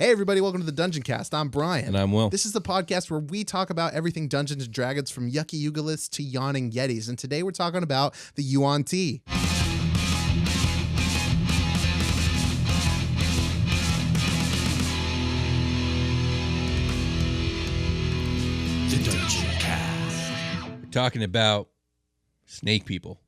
Hey everybody, welcome to the Dungeoncast. I'm Brian. And I'm Will. This is the podcast where we talk about everything Dungeons & Dragons from yucky Yugolis to yawning Yetis. And today we're talking about the Yuan-Ti. The Dungeoncast. We're talking about snake people.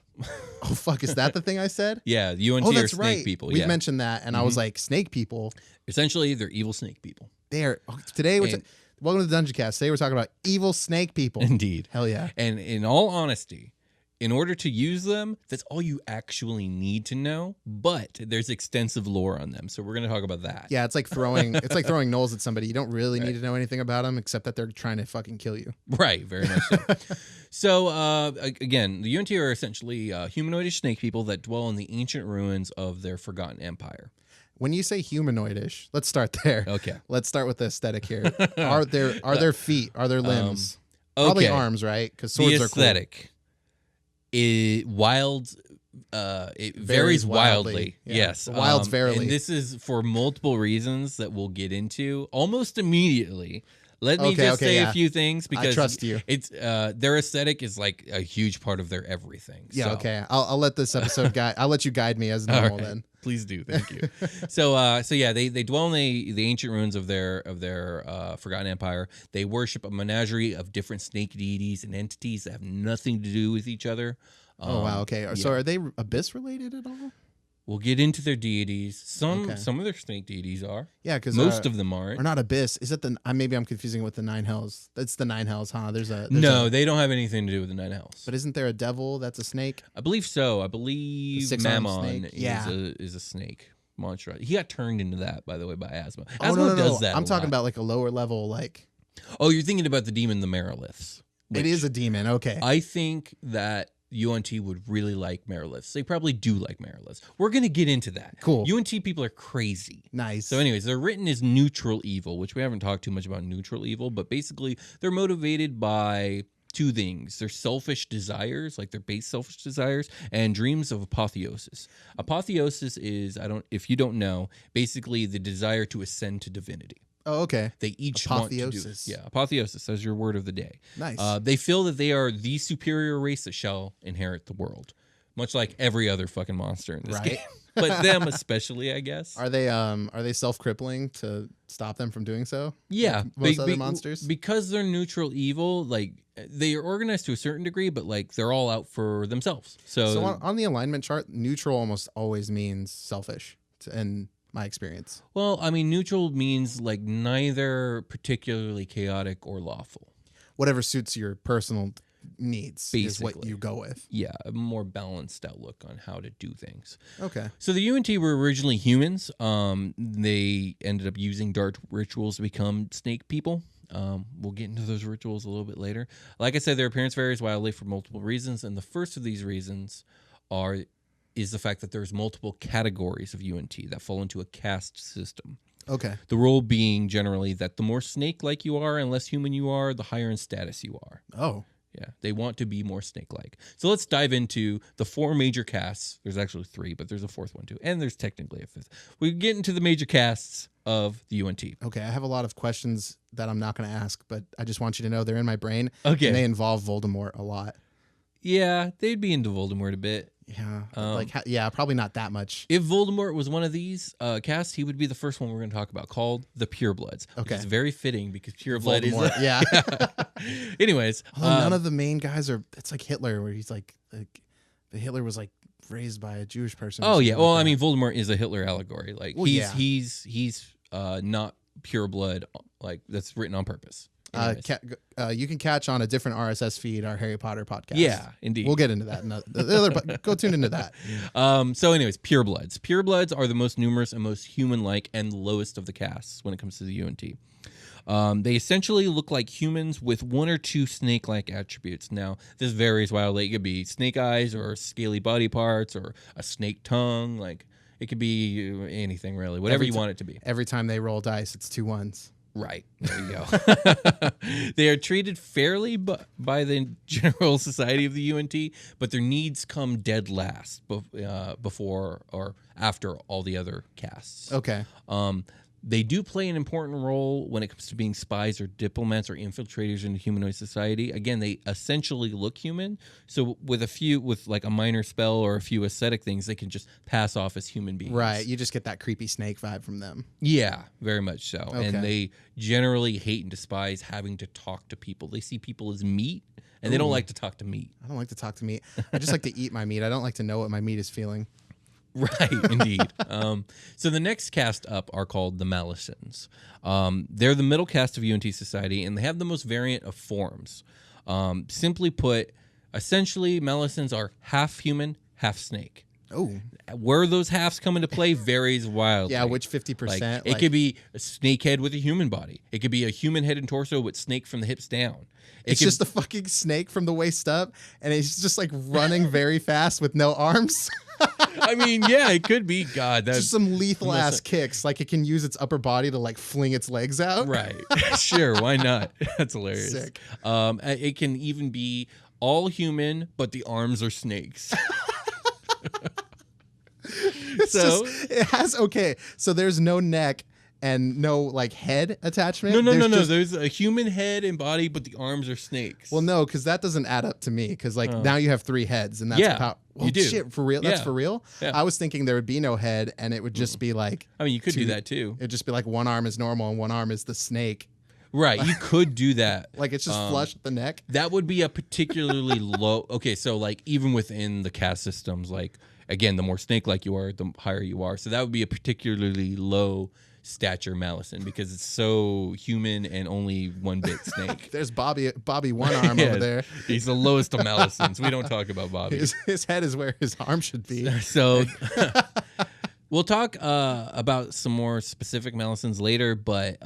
Oh, fuck. Is that the thing I said? Yeah, the Yuan-Ti are snake right. people. We yeah. mentioned that, and I was like, snake people? Essentially, they're evil snake people. Today we're welcome to the Dungeoncast. Today we're talking about evil snake people. Indeed. Hell yeah. And in all honesty, in order to use them, that's all you actually need to know. But there's extensive lore on them, so we're going to talk about that. Yeah, it's like throwing knolls at somebody. You don't really need to know anything about them except that they're trying to fucking kill you. Right, very much so. So, again, the Yuan-Ti are essentially humanoidish snake people that dwell in the ancient ruins of their forgotten empire. When you say humanoidish, let's start there. Okay. Let's start with the aesthetic here. Are there feet? Are there limbs? Probably arms, right? Because swords are cool. The aesthetic is wild. It varies wildly. Yeah. Yes, wilds verily. And this is for multiple reasons that we'll get into almost immediately. Let me say a few things because I trust you. It's their aesthetic is like a huge part of their everything. Yeah. So. Okay. I'll let this episode guide. I'll let you guide me as normal then. Please do. Thank you. So yeah, they dwell in the ancient ruins of their forgotten empire. They worship a menagerie of different snake deities and entities that have nothing to do with each other. Oh wow. Okay. Yeah. So are they abyss related at all? We'll get into their deities. Some of their snake deities are. Yeah, because most of them aren't. Or not abyss. Is it the? Maybe I'm confusing it with the nine hells. That's the nine hells, huh? They don't have anything to do with the nine hells. But isn't there a devil that's a snake? I believe so. I believe Mammon is a snake monster. He got turned into that, by the way, by Asmo. Asmo does that. I'm talking about like a lower level, like. Oh, you're thinking about the demon, the Mallesons. It is a demon. Okay. I think that Yuan-Ti would really like Mallesons. They probably do like Mallesons. We're going to get into that. Cool. Yuan-Ti people are crazy. Nice. So anyways, they're written as neutral evil, which we haven't talked too much about neutral evil, but basically they're motivated by two things. Their selfish desires, like their base selfish desires, and dreams of apotheosis. Apotheosis is, if you don't know, basically the desire to ascend to divinity. Oh, okay. They each want to do it. Yeah, apotheosis as your word of the day. Nice. They feel that they are the superior race that shall inherit the world, much like every other fucking monster in this game. But them especially, I guess. Are they self-crippling to stop them from doing so? Yeah, like most other monsters. Because they're neutral evil. Like they are organized to a certain degree, but like they're all out for themselves. So on the alignment chart, neutral almost always means selfish, and my experience. Well, I mean, neutral means like neither particularly chaotic or lawful. Whatever suits your personal needs basically is what you go with. Yeah, a more balanced outlook on how to do things. Okay. So the Yuan-Ti were originally humans. They ended up using dark rituals to become snake people. We'll get into those rituals a little bit later. Like I said, their appearance varies wildly for multiple reasons, and the first of these reasons is the fact that there's multiple categories of Yuan-Ti that fall into a caste system. Okay. The rule being generally that the more snake-like you are and less human you are, the higher in status you are. Oh. Yeah, they want to be more snake-like. So let's dive into the four major castes. There's actually three, but there's a fourth one too. And there's technically a fifth. We get into the major castes of the Yuan-Ti. Okay, I have a lot of questions that I'm not going to ask, but I just want you to know they're in my brain. Okay. And they involve Voldemort a lot. Yeah, they'd be into Voldemort a bit. Yeah, probably not that much. If Voldemort was one of these castes, he would be the first one we're going to talk about, called the Purebloods. Okay. It's very fitting because Pureblood is... Yeah. Anyways. None of the main guys are... It's like Hitler, where he's like Hitler was like raised by a Jewish person. Oh, yeah. Well, I mean, Voldemort is a Hitler allegory. Like, he's not pureblood. Like, that's written on purpose. You can catch on a different RSS feed our Harry Potter podcast. Yeah, indeed. We'll get into that. Go tune into that. So anyways, purebloods. Purebloods are the most numerous and most human-like and lowest of the castes when it comes to the Yuan-Ti. They essentially look like humans with one or two snake-like attributes. Now, this varies wildly. It could be snake eyes or scaly body parts or a snake tongue. Like, it could be anything, really. Whatever you want it to be. Every time they roll dice, it's 2 1s. Right. There you go. They are treated fairly by the general society of the Yuan-Ti, but their needs come dead last before or after all the other castes. Okay. They do play an important role when it comes to being spies or diplomats or infiltrators into humanoid society. Again, they essentially look human. So with like a minor spell or a few aesthetic things, they can just pass off as human beings. Right. You just get that creepy snake vibe from them. Yeah, very much so. Okay. And they generally hate and despise having to talk to people. They see people as meat, and they don't like to talk to meat. I don't like to talk to meat. I just like to eat my meat. I don't like to know what my meat is feeling. Right, indeed. So the next cast up are called the Mallesons. They're the middle caste of Yuan-Ti society, and they have the most variant of forms. Simply put, essentially, Mallesons are half human, half snake. Oh. Where those halves come into play varies wildly. Yeah, which 50%? It could be a snake head with a human body. It could be a human head and torso with snake from the hips down. It's just a fucking snake from the waist up, and it's just like running very fast with no arms. I mean, yeah, it could be. God, that's just some lethal ass kicks. Like it can use its upper body to like fling its legs out. Right. Sure. Why not? That's hilarious. Sick. It can even be all human, but the arms are snakes. So there's no neck and no like head attachment. No. There's a human head and body, but the arms are snakes. Well, no, because that doesn't add up to me. Because like now you have 3 heads, and that's you do. Shit, for real? Yeah. That's for real? Yeah. I was thinking there would be no head, and it would just be like. I mean, you could do that too. It'd just be like one arm is normal and one arm is the snake. Right, you could do that. Like it's just flush at the neck. That would be a particularly low. Okay, so like even within the caste systems, like again, the more snake-like you are, the higher you are. So that would be a particularly low stature Malleson because it's so human and only 1 bit snake. There's Bobby one arm over there. He's the lowest of Mallesons. We don't talk about Bobby. His head is where his arm should be. So we'll talk about some more specific Mallesons later, but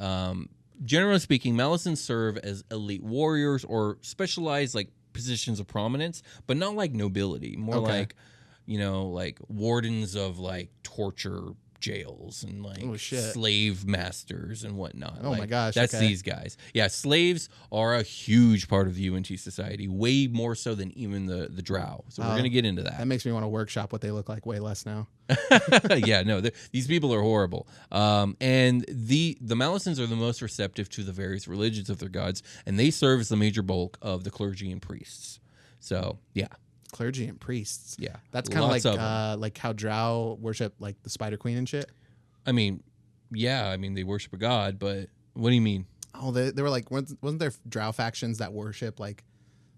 generally speaking, Mallesons serve as elite warriors or specialized like positions of prominence, but not like nobility. More like, like wardens of like torture jails and like slave masters and whatnot. Oh my gosh. That's these guys. Yeah, slaves are a huge part of the UNT society, way more so than even the drow. So we're going to get into that. That makes me want to workshop what they look like way less now. Yeah, no, these people are horrible. And the Mallesons are the most receptive to the various religions of their gods, and they serve as the major bulk of the clergy and priests. So, yeah. Clergy and priests. Yeah. That's kind of like how drow worship like the Spider Queen and shit. I mean, yeah, I mean they worship a god, but what do you mean? Oh, they were like wasn't there drow factions that worship like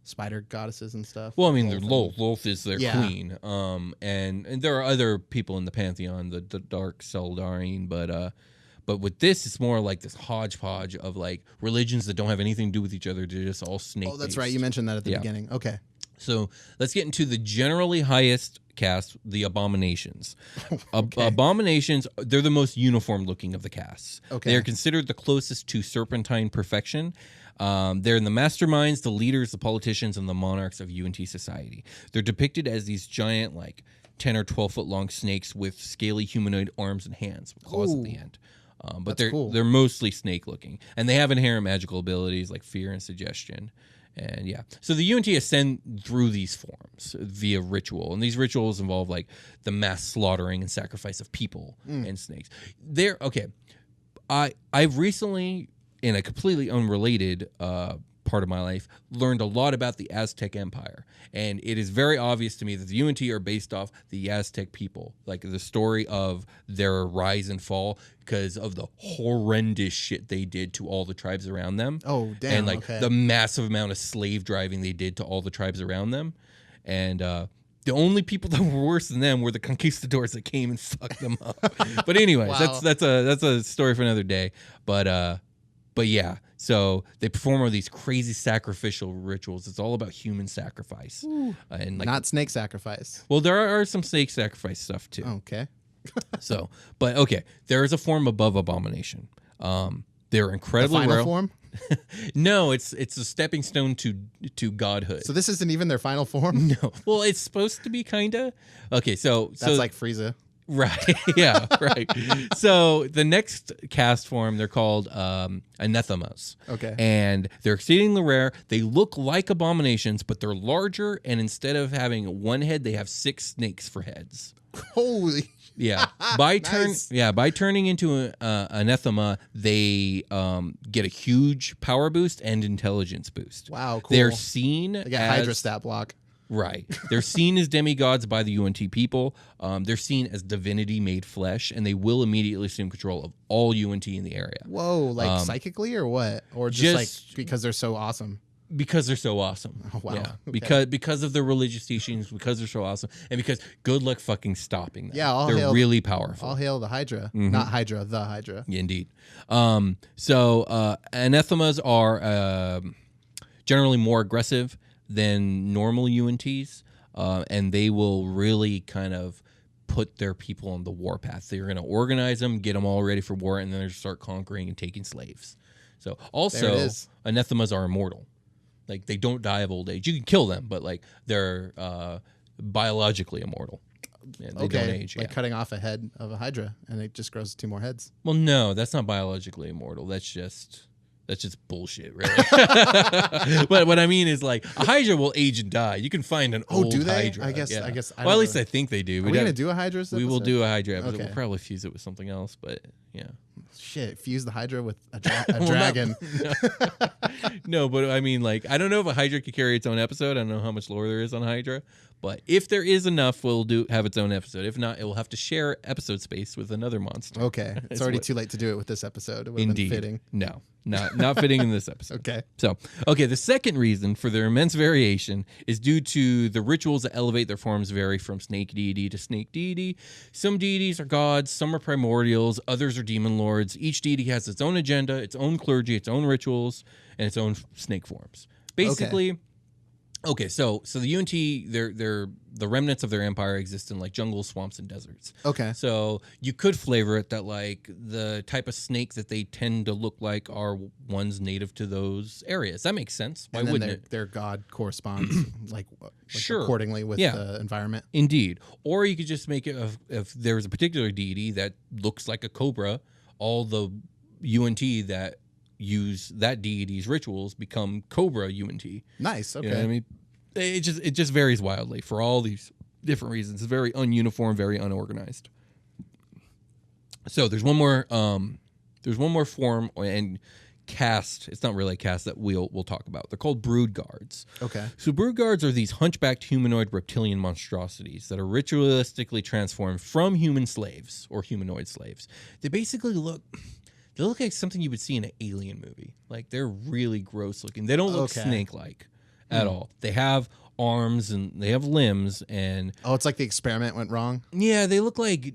spider goddesses and stuff? Well, I mean, Lolth is their queen. And there are other people in the pantheon, the Dark Seldarine, but with this, it's more like this hodgepodge of like religions that don't have anything to do with each other. They're just all snake. Oh, that's right. You mentioned that at the beginning. Okay. So let's get into the generally highest caste, the Abominations. Okay. Abominations, they're the most uniform looking of the castes. Okay. They are considered the closest to Serpentine perfection. They're the masterminds, the leaders, the politicians, and the monarchs of UNT society. They're depicted as these giant, like 10 or 12 foot long snakes with scaly humanoid arms and hands with claws at the end. But they're mostly snake looking, and they have inherent magical abilities like fear and suggestion. And yeah, so the UNT ascend through these forms via ritual, and these rituals involve like the mass slaughtering and sacrifice of people and snakes. I've recently, in a completely unrelated part of my life, learned a lot about the Aztec Empire, and it is very obvious to me that the UNT are based off the Aztec people, like the story of their rise and fall because of the horrendous shit they did to all the tribes around them. Oh, damn. And the massive amount of slave driving they did to all the tribes around them. And the only people that were worse than them were the conquistadors that came and fucked them up. But anyways, Wow. that's a story for another day. But yeah, so they perform all these crazy sacrificial rituals. It's all about human sacrifice. And like, not snake sacrifice. well, there are some snake sacrifice stuff too. Okay. So, but okay, there is a form above Abomination. They're The incredibly final rare. form? No, it's a stepping stone to godhood. So this isn't even their final form? No, well, it's supposed to be kinda. Okay, That's like Frieza. right, yeah, right. So the next cast form, they're called Anitha Mos. Okay. And they're exceedingly rare. They look like Abominations, but they're larger, and instead of having one head, they have 6 snakes for heads. Holy Yeah. Nice. By turning into Anitha Mos, they get a huge power boost and intelligence boost. Wow, cool. They're seen They got as Hydra stat block. Right. They're seen as demigods by the Yuan-Ti people. They're seen as divinity made flesh, and they will immediately assume control of all Yuan-Ti in the area. Whoa, like psychically or what? Or just like because they're so awesome? Because they're so awesome. Oh, wow. Yeah. Okay. Because of their religious teachings, because they're so awesome, and because good luck fucking stopping them. Yeah, they're really powerful. All hail the Hydra. Not Hydra, the Hydra. Yeah, indeed. So Anitha Mos are generally more aggressive than normal UNTs, and they will really kind of put their people on the warpath. They're going to organize them, get them all ready for war, and then they're start conquering and taking slaves. So also, Anitha Mos are immortal. Like, they don't die of old age. You can kill them, but like they're biologically immortal. Yeah, they don't age. Like cutting off a head of a Hydra, and it just grows 2 more heads. Well, no, that's not biologically immortal. That's just bullshit, really. But what I mean is, like, a Hydra will age and die. You can find an old do they? Hydra. I guess. Well, at least I think they do. Are we gonna do a Hydra? We will do a Hydra episode. Okay. We'll probably fuse it with something else, but yeah. Shit, fuse the Hydra with a dragon. No, but I mean, like, I don't know if a Hydra could carry its own episode. I don't know how much lore there is on Hydra, but if there is enough, we'll have its own episode. If not, it will have to share episode space with another monster. Okay, it's already too late to do it with this episode. It would have been fitting. No, not fitting in this episode. Okay. So, the second reason for their immense variation is due to the rituals that elevate their forms vary from snake deity to snake deity. Some deities are gods, some are primordials, others are demon lords. Each deity has its own agenda, its own clergy, its own rituals, and its own snake forms. Basically, so the Yuan-Ti, they're the remnants of their empire exist in like jungles, swamps, and deserts. Okay. So you could flavor it that like the type of snake that they tend to look like are ones native to those areas. That makes sense. Why wouldn't it? Their god corresponds like sure. accordingly with the environment. Indeed. Or you could just make it if there's a particular deity that looks like a cobra, all the Yuan-Ti that use that deity's rituals become cobra Yuan-Ti. Nice. Okay. You know what I mean? It just varies wildly for all these different reasons. It's very ununiform, very unorganized. So there's one more form and caste. It's not really a caste that we'll talk about. They're called brood guards. Okay. So brood guards are these hunchbacked humanoid reptilian monstrosities that are ritualistically transformed from human slaves or humanoid slaves. They basically look like something you would see in an alien movie. Like, they're really gross looking. They don't look snake-like at all. They have arms and they have limbs and... Oh, it's like the experiment went wrong? Yeah, they look like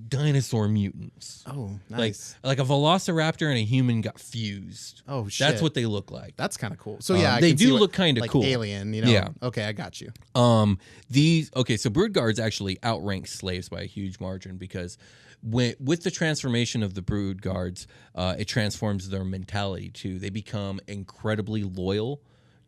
dinosaur mutants. Oh, nice. Like a velociraptor and a human got fused. Oh, shit. That's what they look like. That's kind of cool. So, yeah, they do look kind of like cool. Alien, you know? Yeah. Okay, I got you. So brood guards actually outrank slaves by a huge margin because... With the transformation of the brood guards, it transforms their mentality too. They become incredibly loyal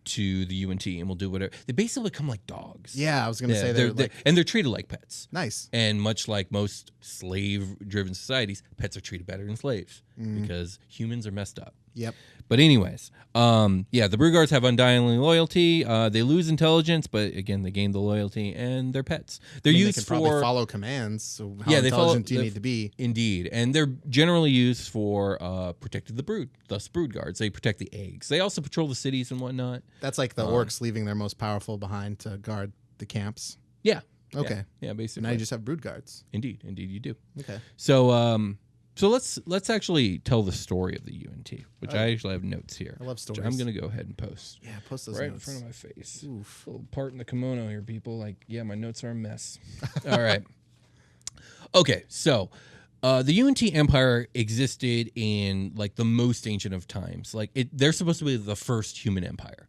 to the Yuan-Ti and will do whatever. They basically become like dogs. Yeah, I was going to say they're treated like pets. Nice. And much like most slave-driven societies, pets are treated better than slaves because humans are messed up. Yep. But anyways, the brood guards have undying loyalty. They lose intelligence, but again, they gain the loyalty, and they're pets. They're used they can probably follow commands. So how intelligent do you need to be? Indeed, and they're generally used for protecting the brood. Thus, brood guards. They protect the eggs. They also patrol the cities and whatnot. That's like the orcs leaving their most powerful behind to guard the camps. Yeah. Okay. Yeah, basically. Now you just have brood guards. Indeed, you do. Okay. So let's actually tell the story of the Yuan-Ti, which I actually have notes here. I love stories. I'm going to go ahead and post. Yeah, post those right notes. in front of my face. Oof. A little part in the kimono here, people. Like, yeah, my notes are a mess. All right. Okay, so the Yuan-Ti Empire existed in like the most ancient of times. Like they're supposed to be the first human empire.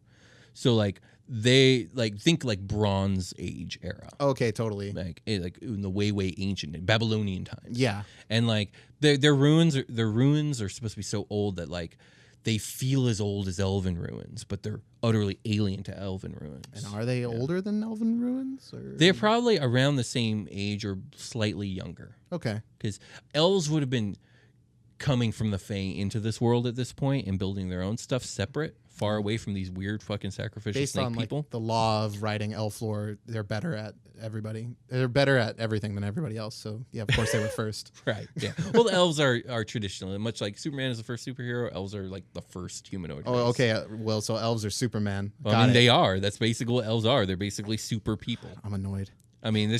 So like they think like Bronze Age era. Okay, totally. Like in the way ancient Babylonian times. Yeah. And like their ruins are supposed to be so old that like they feel as old as elven ruins, but they're utterly alien to elven ruins. And are they older than elven ruins? Or? They're probably around the same age or slightly younger. Okay. Because elves would have been coming from the Fae into this world at this point and building their own stuff separate, far away from these weird fucking sacrificial Based snake on people. like the law of writing elf lore, they're better at everybody. They're better at everything than everybody else. So yeah, of course they were first. Right. Yeah. Well, the elves are traditionally much like Superman is the first superhero. Elves are like the first humanoid. Oh, race. okay. Well, so elves are Superman. Well, I mean, they are. That's basically what elves are. They're basically super people. I'm annoyed. I mean,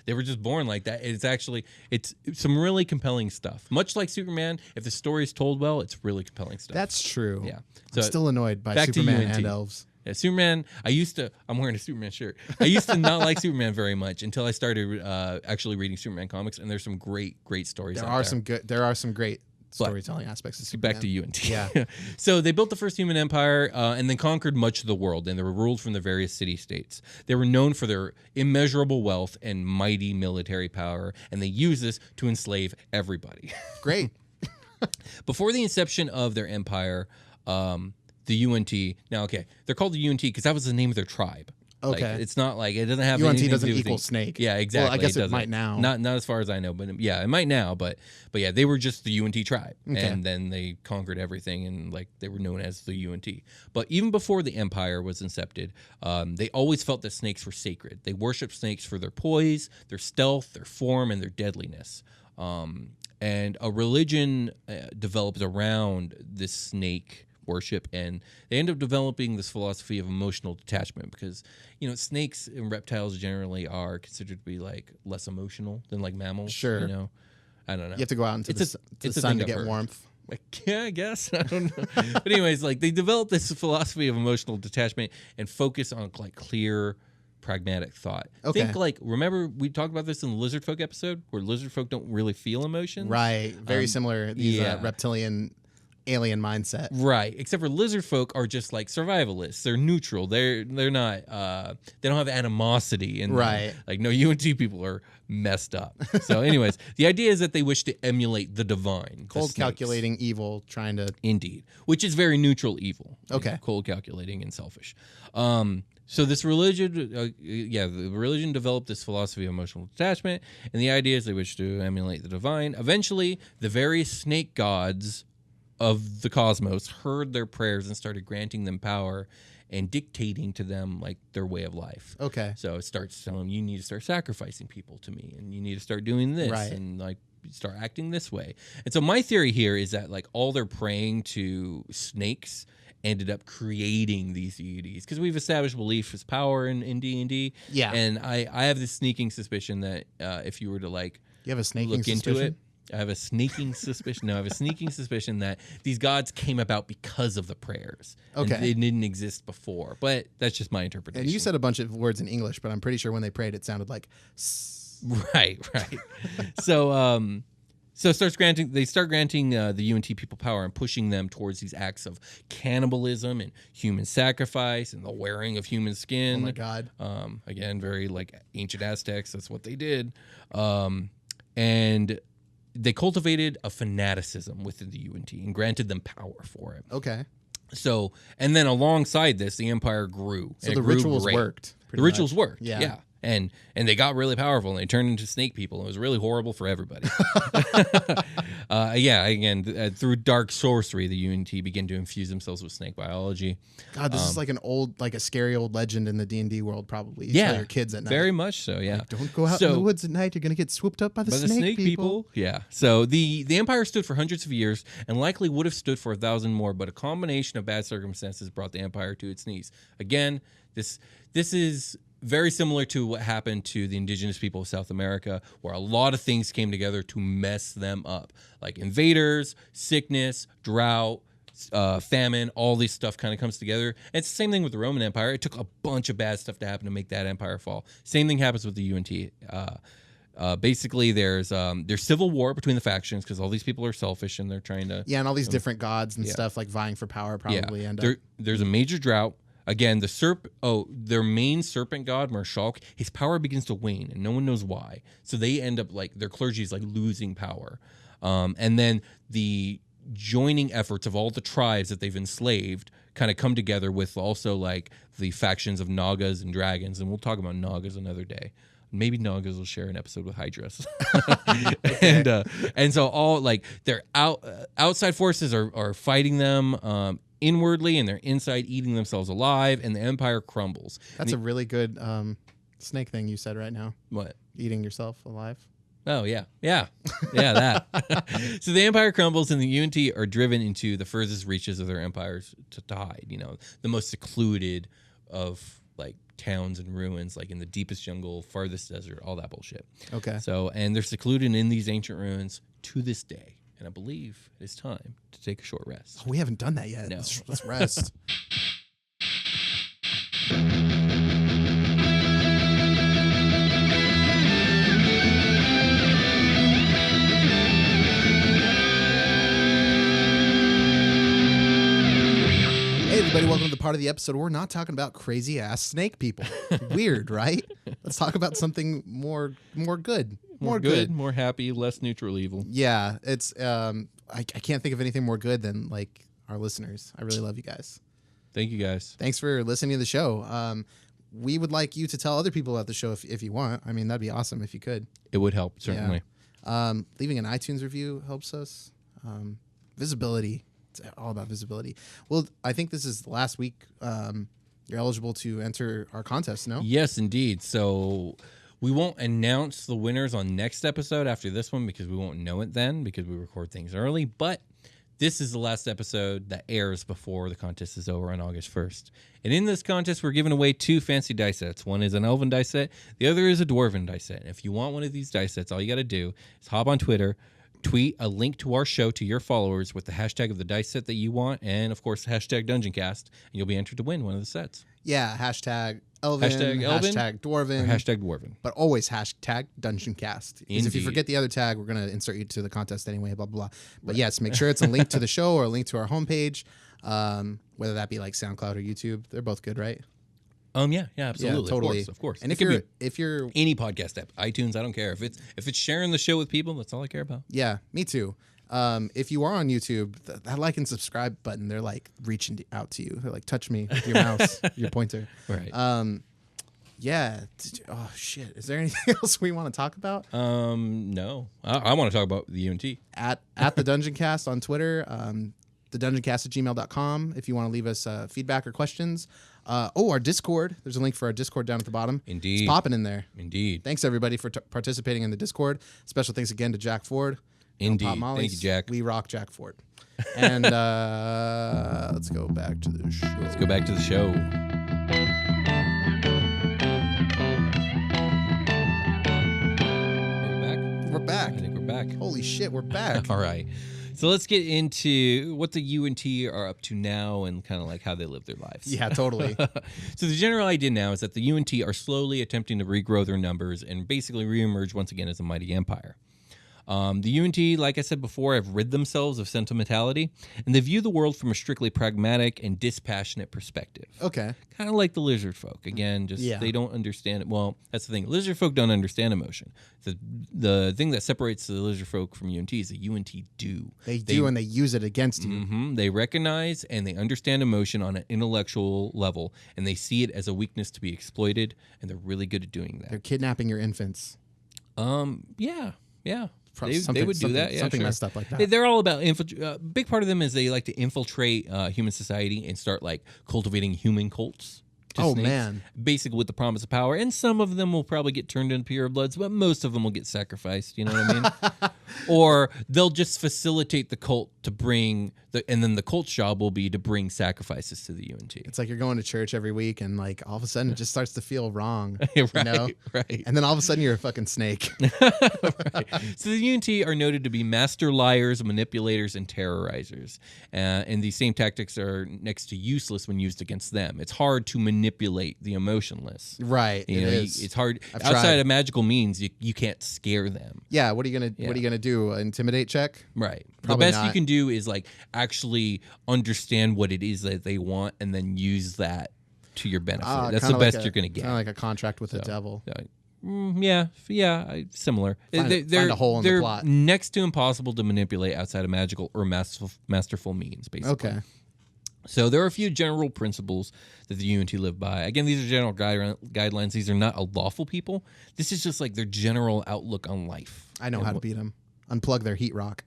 they were just born like that. It's some really compelling stuff. Much like Superman, if the story is told well, it's really compelling stuff. That's true. Yeah. I'm still annoyed by back to Superman UNT. and elves. Yeah, Superman. I'm wearing a Superman shirt. I used to not like Superman very much until I started actually reading Superman comics, and there's some great stories. There are some great storytelling aspects of Superman. Back to UNT. Yeah. So they built the first human empire and then conquered much of the world, and they were ruled from the various city-states. They were known for their immeasurable wealth and mighty military power, and they used this to enslave everybody. Great. Before the inception of their empire, the UNT, now, okay, they're called the UNT because that was the name of their tribe. Okay. Like, it's not like it doesn't have UNT anything doesn't to do with equal snake. Yeah, exactly. Well, I guess it doesn't. might now. Not as far as I know, but yeah, it might now. But yeah, they were just the UNT tribe, Okay. and then they conquered everything, and like they were known as the UNT. But even before the empire was incepted, they always felt that snakes were sacred. They worshipped snakes for their poise, their stealth, their form, and their deadliness. And a religion developed around this snake worship, and they end up developing this philosophy of emotional detachment because, you know, snakes and reptiles generally are considered to be like less emotional than like mammals. Sure. You know, I don't know. You have to go out into the a sun thing to I've get heard. warmth. Yeah, I guess. I don't know. But anyways, like they developed this philosophy of emotional detachment and focus on like clear, pragmatic thought. Okay. Think like, remember we talked about this in the lizard folk episode where lizard folk don't really feel emotions? Right. Very similar. These reptilian alien mindset. Right. Except for lizard folk are just like survivalists. They're neutral. They're not they don't have animosity and right. Like no UNT people are messed up. So anyways, the idea is that they wish to emulate the divine. Cold calculating evil, trying to indeed. Which is very neutral evil. Okay. You know, cold calculating and selfish. So this religion, the religion developed this philosophy of emotional detachment, and the idea is they wish to emulate the divine. Eventually, the various snake gods of the cosmos heard their prayers and started granting them power and dictating to them like their way of life. Okay. So it starts telling them, you need to start sacrificing people to me, and you need to start doing this, right. and like start acting this way. And so my theory here is that like all their praying to snakes ended up creating these deities because we've established belief as power in D&D. Yeah. And I have this sneaking suspicion that if you were to like you have a snaking look suspicion? into it, I have a sneaking suspicion. No, I have a sneaking suspicion that these gods came about because of the prayers. Okay. And they didn't exist before, but that's just my interpretation. And you said a bunch of words in English, but I'm pretty sure when they prayed, it sounded like. Right. So they start granting the UNT people power and pushing them towards these acts of cannibalism and human sacrifice and the wearing of human skin. Oh my God. Again, very like ancient Aztecs. That's what they did. And they cultivated a fanaticism within the UNT and granted them power for it. Okay. So, and then alongside this, the empire grew. So the rituals worked. The rituals worked. Yeah. And they got really powerful, and they turned into snake people. It was really horrible for everybody. Through dark sorcery, the UNT began to infuse themselves with snake biology. God, this is like a scary old legend in the D&D world, probably. You Yeah, tell your kids at night. very much so. Yeah, like, don't go out in the woods at night. You're gonna get swooped up by the snake people. Yeah. So the empire stood for hundreds of years, and likely would have stood for 1,000 more, but a combination of bad circumstances brought the empire to its knees. Again, this is very similar to what happened to the indigenous people of South America, where a lot of things came together to mess them up, like invaders, sickness, drought, famine. All this stuff kind of comes together. And it's the same thing with the Roman Empire. It took a bunch of bad stuff to happen to make that empire fall. Same thing happens with the UNT. Basically, there's civil war between the factions because all these people are selfish and they're trying to and all these different gods and stuff like vying for power probably end up. There's a major drought. Again, their main serpent god, Marshalk, his power begins to wane, and no one knows why. So they end up like their clergy is like losing power, and then the joining efforts of all the tribes that they've enslaved kind of come together with also like the factions of Nagas and dragons, and we'll talk about Nagas another day. maybe Nagas will share an episode with Hydras. And so all like their outside forces are fighting them inwardly, and they're inside eating themselves alive, and the Empire crumbles. That's a really good snake thing you said right now. What? Eating yourself alive. Oh, yeah, that. So the Empire crumbles, and the Yuan-Ti are driven into the furthest reaches of their empires to hide. You know, the most secluded of like towns and ruins, like in the deepest jungle, farthest desert, all that bullshit. Okay. So, and they're secluded in these ancient ruins to this day. And I believe it's time to take a short rest. Oh, we haven't done that yet. No. Let's rest. Hey everybody, welcome to the part of the episode where we're not talking about crazy ass snake people. Weird, right? Let's talk about something more good. More good, more happy, less neutral evil. Yeah, it's I can't think of anything more good than like our listeners. I really love you guys. Thank you guys. Thanks for listening to the show. We would like you to tell other people about the show if you want. I mean, that'd be awesome if you could. It would help, certainly. Yeah. Leaving an iTunes review helps us. Visibility. It's all about visibility. Well, I think this is the last week you're eligible to enter our contest, no? Yes, indeed. So we won't announce the winners on next episode after this one because we won't know it then because we record things early. But this is the last episode that airs before the contest is over on August 1st. And in this contest, we're giving away 2 fancy dice sets. One is an elven dice set. The other is a dwarven dice set. And if you want one of these dice sets, all you got to do is hop on Twitter, tweet a link to our show to your followers with the hashtag of the dice set that you want, and of course, hashtag Dungeoncast, and you'll be entered to win one of the sets. Yeah, hashtag Elven, hashtag Dwarven, or hashtag Dwarven. But always hashtag Dungeoncast. Because if you Indeed. forget the other tag, we're going to insert you to the contest anyway, blah, blah, blah. But yes, make sure it's a link to the show or a link to our homepage, whether that be like SoundCloud or YouTube. They're both good, right? Yeah, absolutely. Yeah, totally. Of course. And if you're any podcast app, iTunes, I don't care. If it's sharing the show with people, that's all I care about. Yeah, me too. If you are on YouTube, that like and subscribe button, they're like reaching out to you. They're like, touch me with your mouse, your pointer. Right. Yeah. Oh shit. Is there anything else we want to talk about? No. I want to talk about the Yuan-Ti. At the Dungeoncast on Twitter, thedungeoncast@gmail.com if you want to leave us feedback or questions. Our Discord. There's a link for our Discord down at the bottom. Indeed. It's popping in there. Indeed. Thanks everybody for participating in the Discord. Special thanks again to Jack Ford. Indeed. Pop Mollies. Thank you, Jack. We rock Jack Ford. And let's go back to the show. Are we back? We're back. I think we're back. Holy shit, we're back. All right. So let's get into what the Yuan-Ti are up to now and kind of like how they live their lives. Yeah, totally. So the general idea now is that the Yuan-Ti are slowly attempting to regrow their numbers and basically reemerge once again as a mighty empire. The Yuan-Ti, like I said before, have rid themselves of sentimentality, and they view the world from a strictly pragmatic and dispassionate perspective. Okay. Kind of like the lizard folk. Again, they don't understand it. Well, that's the thing. Lizard folk don't understand emotion. The thing that separates the lizard folk from Yuan-Ti is the Yuan-Ti do. They do, and they use it against you. Mm-hmm. They recognize and they understand emotion on an intellectual level, and they see it as a weakness to be exploited, and they're really good at doing that. They're kidnapping your infants. Yeah. They would do that. Yeah, something sure. messed up like that. They're all about big part of them is they like to infiltrate human society and start like cultivating human cults. Oh, snakes, man. basically with the promise of power. And some of them will probably get turned into purebloods, but most of them will get sacrificed. You know what I mean? Or they'll just facilitate the cult to bring and then the cult's job will be to bring sacrifices to the Yuan-Ti. It's like you're going to church every week, and like all of a sudden it just starts to feel wrong. Right, you know? right. And then all of a sudden you're a fucking snake. Right. So the Yuan-Ti are noted to be master liars, manipulators, and terrorizers. And these same tactics are next to useless when used against them. It's hard to manipulate the emotionless. Right. You know, it's hard. Outside of magical means, you can't scare them. Yeah. What are you gonna do? Intimidate check? Right. Probably the best not. you can do is like actually understand what it is that they want and then use that to your benefit. That's the best you're going to get. Kind of like a contract with the devil. Similar. Find a hole in the plot. They're next to impossible to manipulate outside of magical or masterful means, basically. Okay. So there are a few general principles that the UNT live by. Again, these are general guidelines. These are not a lawful people. This is just like their general outlook on life. I know how to beat them. Unplug their heat rock.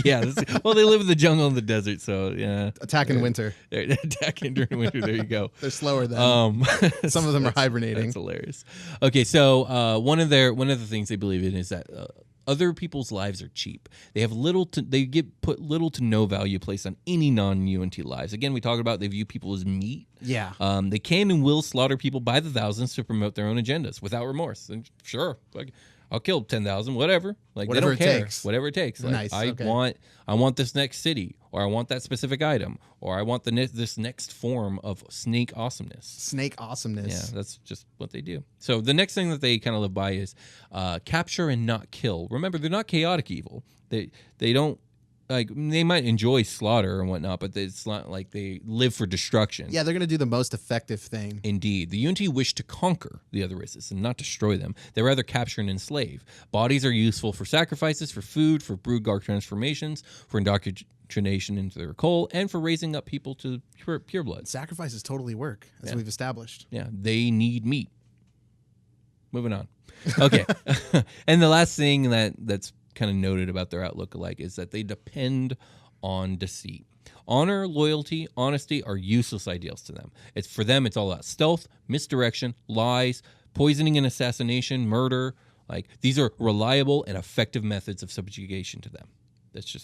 Yeah. Well, they live in the jungle and the desert, so yeah. Attack in winter. Attack during winter. There you go. They're slower than some of them are hibernating. That's hilarious. Okay, so one of the things they believe in is that other people's lives are cheap. They get put little to no value placed on any non-UNT lives. Again, we talked about they view people as meat. Yeah. They can and will slaughter people by the thousands to promote their own agendas without remorse. And sure, like I'll kill 10,000, whatever. Like whatever they don't care. takes. Whatever it takes. Like, Nice. I want this next city, or I want that specific item, or I want this next form of snake awesomeness. Snake awesomeness. Yeah, that's just what they do. So the next thing that they kind of live by is capture and not kill. Remember, they're not chaotic evil. They don't. Like, they might enjoy slaughter and whatnot, but it's not like they live for destruction. Yeah, they're going to do the most effective thing. Indeed. The UNT wish to conquer the other races and not destroy them. They rather capture and enslave. Bodies are useful for sacrifices, for food, for broodgar transformations, for indoctrination into their cult, and for raising up people to pure blood. Sacrifices totally work, as we've established. Yeah, they need meat. Moving on. Okay. And the last thing that's kind of noted about their outlook alike is that they depend on deceit. Honor, loyalty, honesty are useless ideals to them. For them, it's all about stealth, misdirection, lies, poisoning and assassination, murder. Like, these are reliable and effective methods of subjugation to them. That's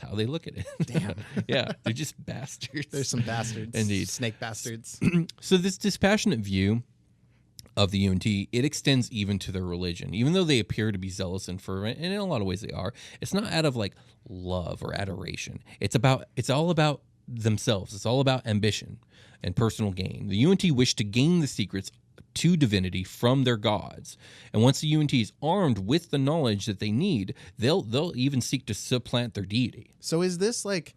how they look at it. Damn. Yeah, they're just bastards. There's some bastards. Indeed. Snake bastards. So this dispassionate view of the UNT, it extends even to their religion. Even though they appear to be zealous and fervent, and in a lot of ways they are, it's not out of like love or adoration. It's all about themselves. It's all about ambition and personal gain. The UNT wish to gain the secrets to divinity from their gods. And once the UNT is armed with the knowledge that they need, they'll even seek to supplant their deity. So is this like,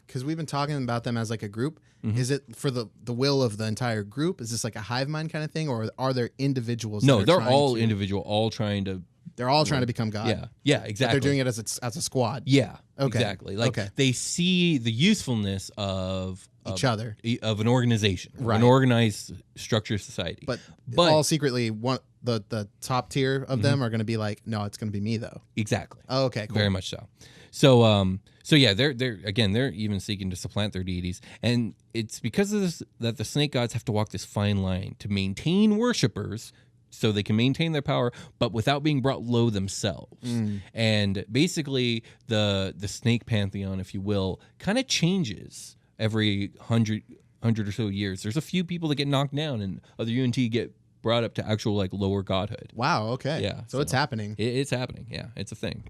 because we've been talking about them as like a group, Mm-hmm. is it for the will of the entire group? Is this like a hive mind kind of thing, or are there individuals? No, they're all individual, all trying to. They're all trying to become God. Yeah, exactly. But they're doing it as a squad. Yeah, okay. Exactly. Like they see the usefuless of each other, of an organization, right. An organized structured society. But all secretly, the top tier of them are going to be like, no, it's going to be me though. Exactly. Oh, okay, cool. Very much so. So yeah, they're even seeking to supplant their deities, and it's because of this that the snake gods have to walk this fine line to maintain worshippers, so they can maintain their power, but without being brought low themselves. And basically, the snake pantheon, if you will, kind of changes every 100 or so years. There's a few people that get knocked down, and other UNT get brought up to actual like lower godhood. Wow. Okay. Yeah. So it's happening. It's happening. Yeah, it's a thing.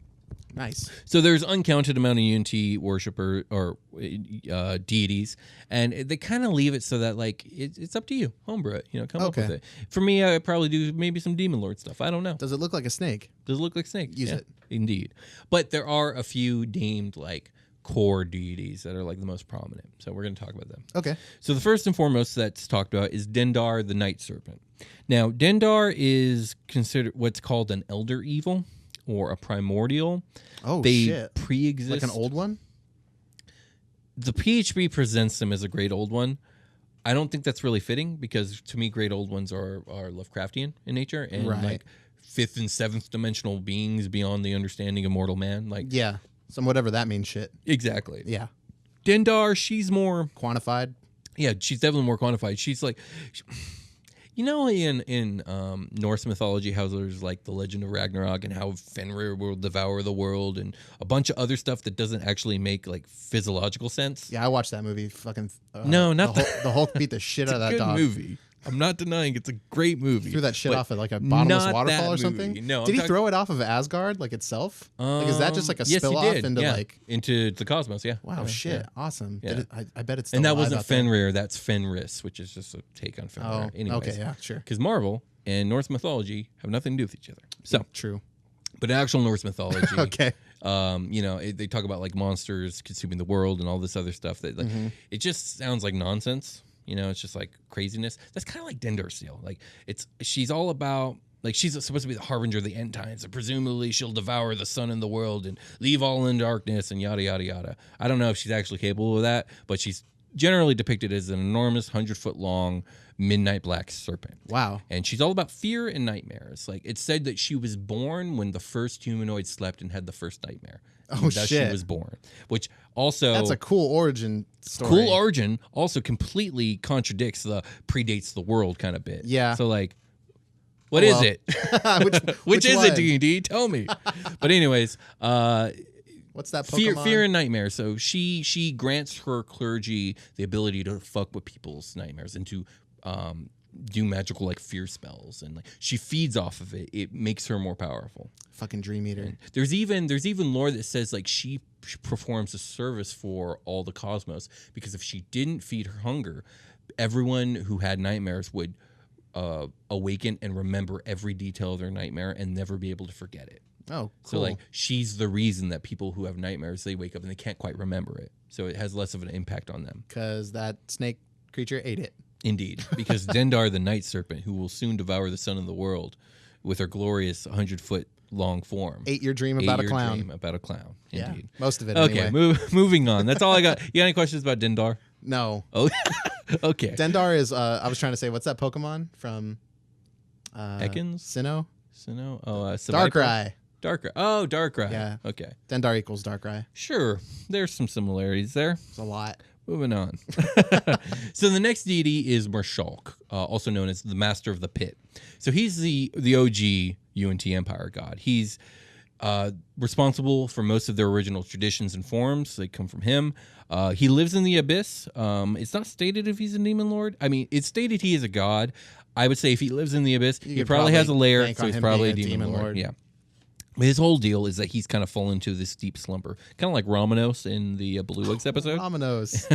Nice. So there's uncounted amount of UNT worshiper or deities, and they kind of leave it so that like it's up to you, homebrew it, come up with it. For me, I probably do maybe some demon lord stuff. I don't know. Does it look like a snake? Does it look like snake? Use it. Indeed. But there are a few deemed like core deities that are like the most prominent. So we're going to talk about them. Okay. So the first and foremost that's talked about is Dendar the Night Serpent. Now, Dendar is considered what's called an elder evil or a primordial. Oh, they shit. pre-exist. Like an old one? The PHB presents them as a great old one. I don't think that's really fitting because to me, great old ones are Lovecraftian in nature and like fifth and seventh dimensional beings beyond the understanding of mortal man. Like some whatever that means shit. Exactly. Yeah. Dendar, she's more quantified. Yeah, she's definitely more quantified. She's like, in Norse mythology, how there's like the legend of Ragnarok and how Fenrir will devour the world and a bunch of other stuff that doesn't actually make like physiological sense. Yeah, I watched that movie. Fucking no, not the Hulk beat the shit out of that dog. Movie. I'm not denying it's a great movie. He threw that shit off at like a bottomless waterfall or something. No, did he throw it off of Asgard like itself? Like, is that just like a spill off into the cosmos? Yeah. Wow, shit, awesome. Yeah. I bet it's still and that wasn't Fenrir. That's Fenris, which is just a take on Fenrir. Oh, anyways, okay, yeah, sure. Because Marvel and Norse mythology have nothing to do with each other. So true. But in actual Norse mythology, okay. They talk about like monsters consuming the world and all this other stuff that like it just sounds like nonsense. It's just like craziness. That's kind of like Dendar's deal. Like she's all about like she's supposed to be the harbinger of the end times, and presumably she'll devour the sun and the world and leave all in darkness and yada yada yada. I don't know if she's actually capable of that, but she's generally depicted as an enormous 100-foot long midnight black serpent. Wow. And she's all about fear and nightmares. Like, it's said that she was born when the first humanoid slept and had the first nightmare. Oh, Thus shit. she was born. Which also... That's a cool origin story. Cool origin also completely contradicts the predates the world kind of bit. Yeah. So, like, what is it? Which is it, D&D? Tell me. But anyways... What's that Pokemon? Fear and nightmare. So she grants her clergy the ability to fuck with people's nightmares and to do magical like fear spells, and like she feeds off of it. It makes her more powerful. Fucking Dream Eater. And there's even lore that says like she performs a service for all the cosmos, because if she didn't feed her hunger, everyone who had nightmares would awaken and remember every detail of their nightmare and never be able to forget it. Oh, cool. So like she's the reason that people who have nightmares, they wake up and they can't quite remember it. So it has less of an impact on them. Because that snake creature ate it. Indeed. Because Dendar the Night Serpent, who will soon devour the sun of the world with her glorious 100-foot long form. Ate your dream about a clown. Dream about a clown. Yeah, Indeed. most of it Okay, anyway. moving on. That's all I got. You got any questions about Dendar? No. Oh, okay. Dendar is, I was trying to say, what's that Pokemon from Ekans? Sinnoh? Sinnoh? Oh, Darkrai. Darkrai. Oh, Darkrai. Yeah. Okay. Dendar equals Darkrai. Sure. There's some similarities there. It's a lot. Moving on. So the next deity is Marshalk, also known as the Master of the Pit. So he's the OG Yuan-Ti Empire god. He's responsible for most of their original traditions and forms. They come from him. He lives in the Abyss. It's not stated if he's a demon lord. I mean, it's stated he is a god. I would say if he lives in the Abyss, he probably has a lair, so he's probably a demon lord. Yeah. His whole deal is that he's kind of fallen into this deep slumber, kind of like Romanos in the Blue Eggs episode. Romanos.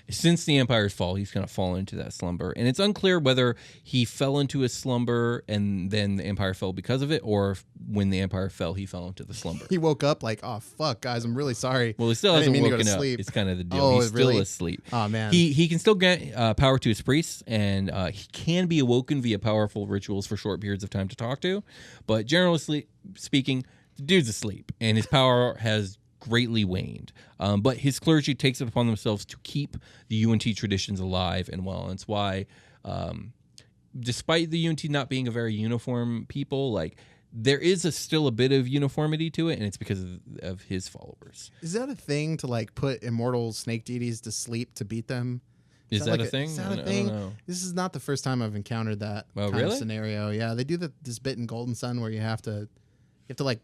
Since the Empire's fall, he's kind of fallen into that slumber. And it's unclear whether he fell into a slumber and then the Empire fell because of it, or if when the Empire fell, he fell into the slumber. He woke up like, oh, fuck, guys, I'm really sorry. Well, he still hasn't woken up. It's kind of the deal. Oh, he's still really? asleep. Oh, man. He can still grant power to his priests, and he can be awoken via powerful rituals for short periods of time to talk to. But generally speaking, the dude's asleep, and his power has greatly waned. But his clergy takes it upon themselves to keep the Yuan-Ti traditions alive and well. And it's why, despite the Yuan-Ti not being a very uniform people, like there is still a bit of uniformity to it, and it's because of his followers. Is that a thing to like put immortal snake deities to sleep to beat them? Is that like a thing? Is that a I thing? don't know. This is not the first time I've encountered that kind really? of scenario. Yeah, they do this bit in Golden Sun where you have to like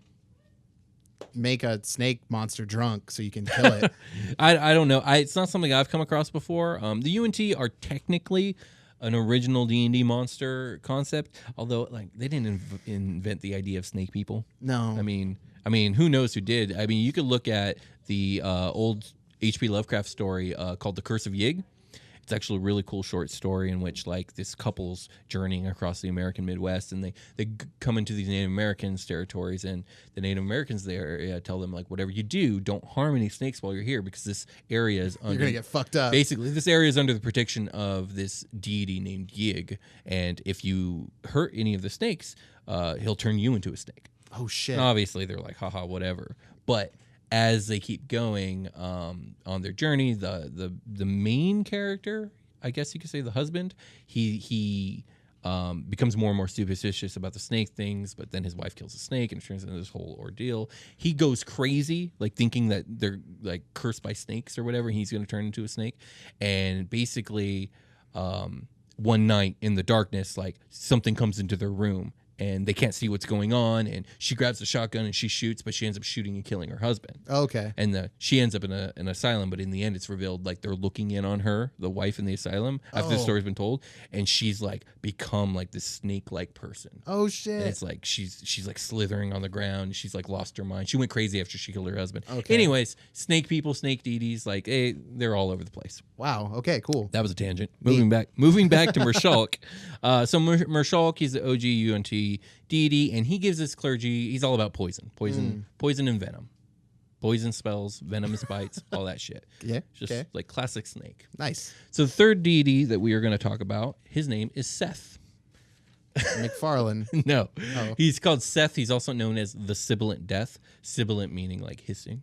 make a snake monster drunk so you can kill it. I don't know. It's not something I've come across before. The Yuan-Ti are technically an original D&D monster concept, although like they didn't invent the idea of snake people. No. I mean, who knows who did? I mean, you could look at the old H.P. Lovecraft story called The Curse of Yig. It's actually a really cool short story in which like this couple's journeying across the American Midwest, and they come into these Native Americans territories, and the Native Americans there tell them like, whatever you do, don't harm any snakes while you're here, because this area is under, you're gonna get fucked up. Basically, this area is under the protection of this deity named Yig, and if you hurt any of the snakes, he'll turn you into a snake. Oh shit! And obviously, they're like, haha, whatever. But as they keep going on their journey, the main character, I guess you could say the husband, he becomes more and more superstitious about the snake things, but then his wife kills a snake and it turns into this whole ordeal. He goes crazy, like thinking that they're like cursed by snakes or whatever, and he's going to turn into a snake. And basically, one night in the darkness, like something comes into their room, and they can't see what's going on, and she grabs the shotgun and she shoots, but she ends up shooting and killing her husband. Okay. And she ends up in an asylum, but in the end it's revealed like they're looking in on her, the wife in the asylum, after the story's been told, and she's like become like this snake-like person. Oh shit. And it's like she's like slithering on the ground, she's like lost her mind. She went crazy after she killed her husband. Okay. Anyways, snake people, snake deities, like they're all over the place. Wow. Okay, cool. That was a tangent. Moving back to Marshalk. So Marshalk, he's the OG Yuan-Ti deity, and he gives his clergy, he's all about poison and venom. Poison spells, venomous bites, all that shit. Yeah. Just like classic snake. Nice. So the third deity that we are going to talk about, his name is Seth. McFarlane. No. Oh. He's called Seth. He's also known as the Sibilant Death. Sibilant meaning like hissing.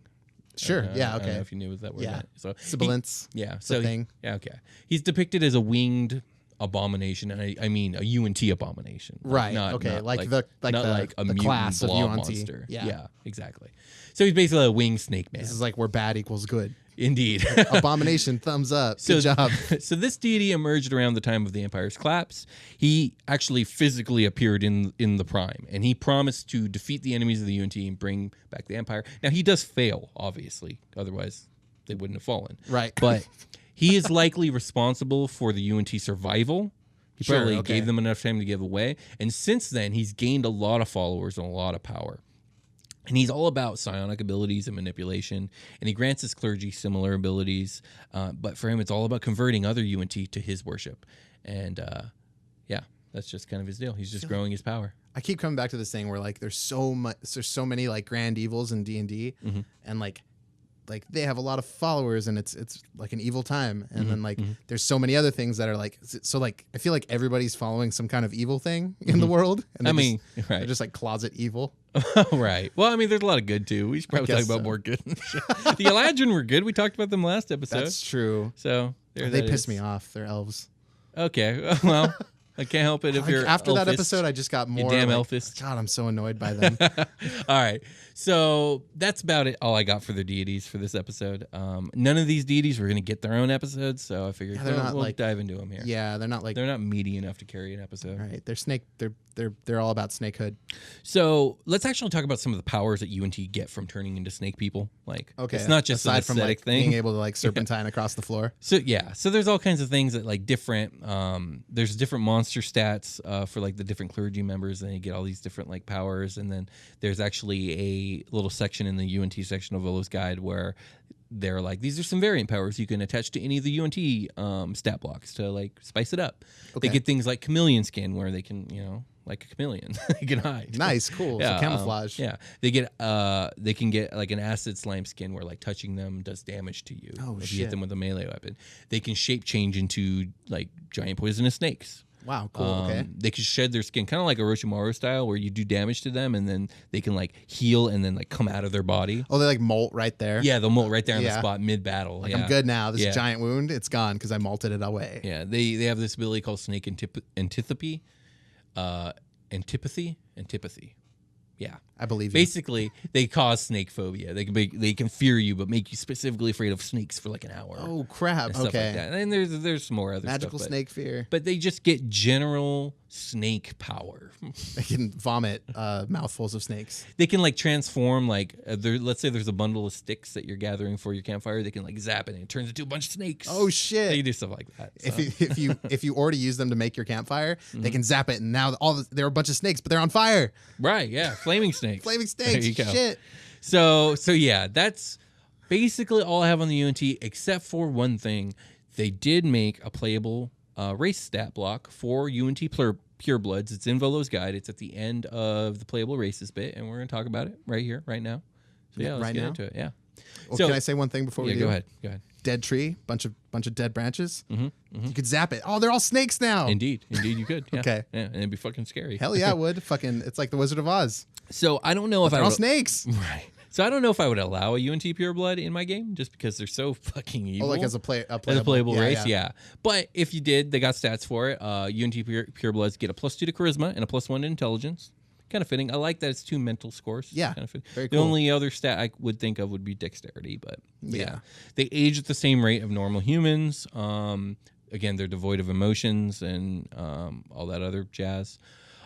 Sure. I Yeah. don't know Okay. if you knew what that word Yeah. meant. So Sibilants. yeah. It's So a thing. yeah. Okay. He's depicted as a winged abomination, and I mean a Yuan-Ti abomination. Right. Not, okay. not like not the like a the mutant class of blob Yuan-Ti. monster. Yeah. Yeah. Exactly. So he's basically a winged snake man. This is like where bad equals good. Indeed. Abomination, thumbs up. Good job. So this deity emerged around the time of the Empire's collapse. He actually physically appeared in the Prime, and he promised to defeat the enemies of the Yuan-Ti and bring back the Empire. Now, he does fail, obviously. Otherwise, they wouldn't have fallen. Right. But he is likely responsible for the Yuan-Ti survival. He Sure, probably okay. gave them enough time to give away. And since then, he's gained a lot of followers and a lot of power. And he's all about psionic abilities and manipulation, and he grants his clergy similar abilities. But for him, it's all about converting other Yuan-Ti to his worship. And yeah, that's just kind of his deal. He's just growing his power. I keep coming back to this thing where like there's so many like grand evils in D&D, and like they have a lot of followers, and it's like an evil time. And then like there's so many other things that are like, so like I feel like everybody's following some kind of evil thing in the world. And Right. they're just like closet evil. Right. Well, I mean, there's a lot of good too. We should probably talk guess about so. more good. The Eladrin were good. We talked about them last episode. That's true. So there They that piss is. me off. They're elves. Okay. Well, I can't help it if Like, you're after that elfist. episode, I just got more. damn like, elfist. God, I'm so annoyed by them. All right. So that's about it. All I got for the deities for this episode. None of these deities were going to get their own episodes, so I figured they're not we'll like- dive into them here. Yeah, they're not like. They're not meaty enough to carry an episode. Right, they're snake. They're all about snakehood. So let's actually talk about some of the powers that UNT get from turning into snake people. Like, Okay, it's not just an aside from aesthetic like thing. being able to like serpentine across the floor. So yeah, so there's all kinds of things that like different. There's different monster stats for like the different clergy members, and you get all these different like powers. And then there's actually a little section in the UNT section of Volo's Guide where they're like, these are some variant powers you can attach to any of the UNT stat blocks to like spice it up. Okay. They get things like chameleon skin where they can, like a chameleon, they can hide. Nice, cool. So camouflage. Yeah, they can get like an acid slime skin where like touching them does damage to you. Oh, if you hit shit. them with a melee weapon. They can shape change into like giant poisonous snakes. Wow, cool. Okay. They can shed their skin kind of like Orochimaru style, where you do damage to them and then they can like heal and then like come out of their body. Oh, they like molt right there. Yeah, they'll molt right there on the Yeah. spot mid battle. Like I'm good now. This Yeah. giant wound, it's gone because I malted it away. Yeah, they have this ability called snake antipathy. Antipathy. Yeah. I believe you. Basically, they cause snake phobia. They can fear you, but make you specifically afraid of snakes for like an hour. Oh crap. and stuff Okay. like that. And there's some more other Magical stuff, snake fear. but they just get general snake power. They can vomit mouthfuls of snakes. They can like transform. Like let's say there's a bundle of sticks that you're gathering for your campfire. They can like zap it and it turns into a bunch of snakes. Oh They shit. do stuff like that. If so. if you already use them to make your campfire, Mm-hmm. they can zap it, and now there are a bunch of snakes, but they're on fire. Right, yeah, flaming snakes. Flaming There snakes. you go. Shit. So yeah, that's basically all I have on the UNT, except for one thing. They did make a playable race stat block for UNT purebloods. It's in Volo's Guide. It's at the end of the playable races bit, and we're going to talk about it right here, right now. So yeah, let's Right get now? into it. Yeah. Well, So- can I say one thing before we Yeah, do? go ahead. Dead tree, bunch of dead branches. You could zap it. Oh, they're all snakes now. Indeed, you could. Yeah. Okay. Yeah, and it'd be fucking scary. Hell yeah, it would. Fucking, it's like the Wizard of Oz. So I don't know if They're I all would, snakes. right. So I don't know if I would allow a UNT pureblood in my game just because they're so fucking evil. Oh, like as a playable yeah, race, yeah. yeah. But if you did, they got stats for it. UNT purebloods get a +2 to charisma and a +1 to intelligence. Kind of fitting. I like that it's 2 mental scores. Yeah, kind of fitting. very The cool. only other stat I would think of would be dexterity, but yeah. Yeah. They age at the same rate of normal humans. Again, they're devoid of emotions and all that other jazz.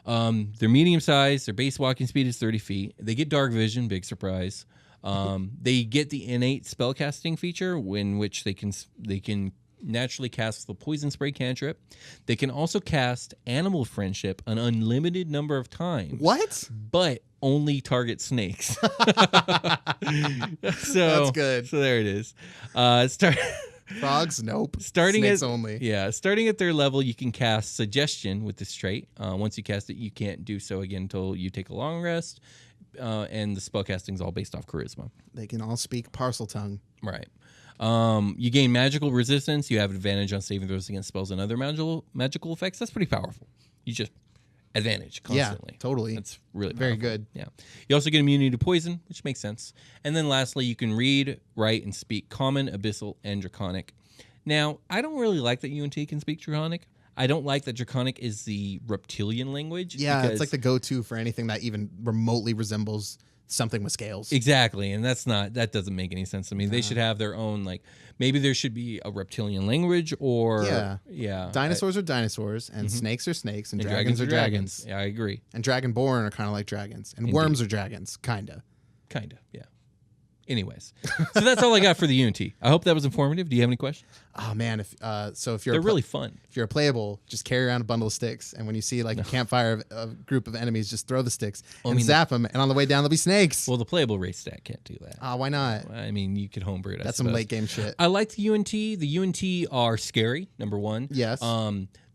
They're medium sized. Their base walking speed is 30 feet. They get dark vision, big surprise. They get the innate spellcasting feature, in which they can naturally cast the poison spray cantrip. They can also cast animal friendship an unlimited number of times. What? But only target snakes. So That's good. So there it is. Frogs? Nope. Starting snakes at only. Yeah, starting at their level, you can cast suggestion with this trait. Once you cast it, you can't do so again until you take a long rest. And the spellcasting is all based off charisma. They can all speak parcel tongue. Right. You gain magical resistance. You have advantage on saving throws against spells and other magical effects. That's pretty powerful. advantage constantly. Yeah, totally. That's really very powerful. good. Yeah. You also get immunity to poison, which makes sense. And then lastly, you can read, write, and speak Common, Abyssal, and Draconic. Now, I don't really like that Yuan-Ti can speak Draconic. I don't like that Draconic is the reptilian language. Yeah, it's like the go-to for anything that even remotely resembles something with scales. Exactly, and that doesn't make any sense to me. They should have their own, like, maybe there should be a reptilian language, or dinosaurs are dinosaurs, and snakes are snakes, and dragons are dragons. Yeah, I agree. And dragonborn are kind of like dragons, and worms are dragons, kinda. Yeah. Anyways, so that's all I got for the Yuan-Ti. I hope that was informative. Do you have any questions? Oh man, if you're they're really fun. If you're a playable, just carry around a bundle of sticks, and when you see like a campfire of a group of enemies, just throw the sticks and zap them, and on the way down there'll be snakes. Well, the playable race stat can't do that. Why not? I mean, you could homebrew it. That's some late game shit. I like the Yuan-Ti. The Yuan-Ti are scary. Number one. Yes.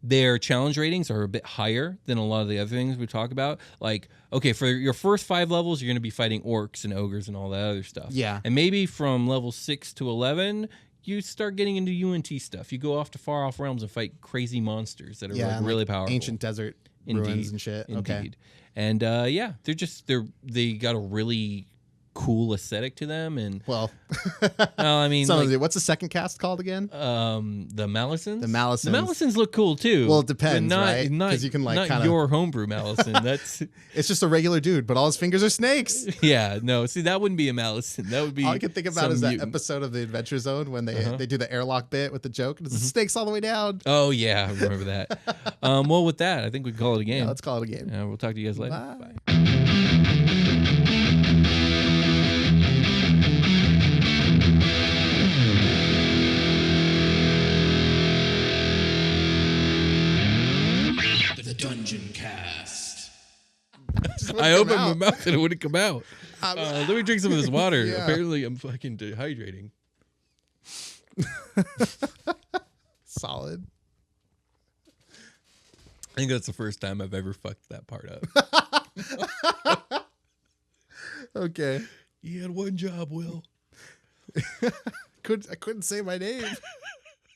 Their challenge ratings are a bit higher than a lot of the other things we talk about. Like, okay, for your first 5 levels, you're going to be fighting orcs and ogres and all that other stuff. Yeah. And maybe from level 6 to 11, you start getting into Yuan-Ti stuff. You go off to far off realms and fight crazy monsters that are really powerful. Ancient desert ruins and shit. Indeed. Okay. And they got a really cool aesthetic to them, and I mean, what's the second cast called again? The Mallesons. The Mallesons. The Mallesons look cool too. Well, it depends, right? Because you can not your homebrew Malleson. That's it's just a regular dude, but all his fingers are snakes. Yeah, no. See, that wouldn't be a Malleson. That would be. All I can think about is that episode of the Adventure Zone when they do the airlock bit with the joke, and it's snakes all the way down. Oh yeah, I remember that. Well, with that, I think we can call it a game. Yeah, let's call it a game. We'll talk to you guys later. Bye. Dungeoncast. I opened my mouth and it wouldn't come out. Let me drink some of this water. Yeah. Apparently, I'm fucking dehydrating. Solid. I think that's the first time I've ever fucked that part up. Okay. You had one job, Will. I couldn't say my name.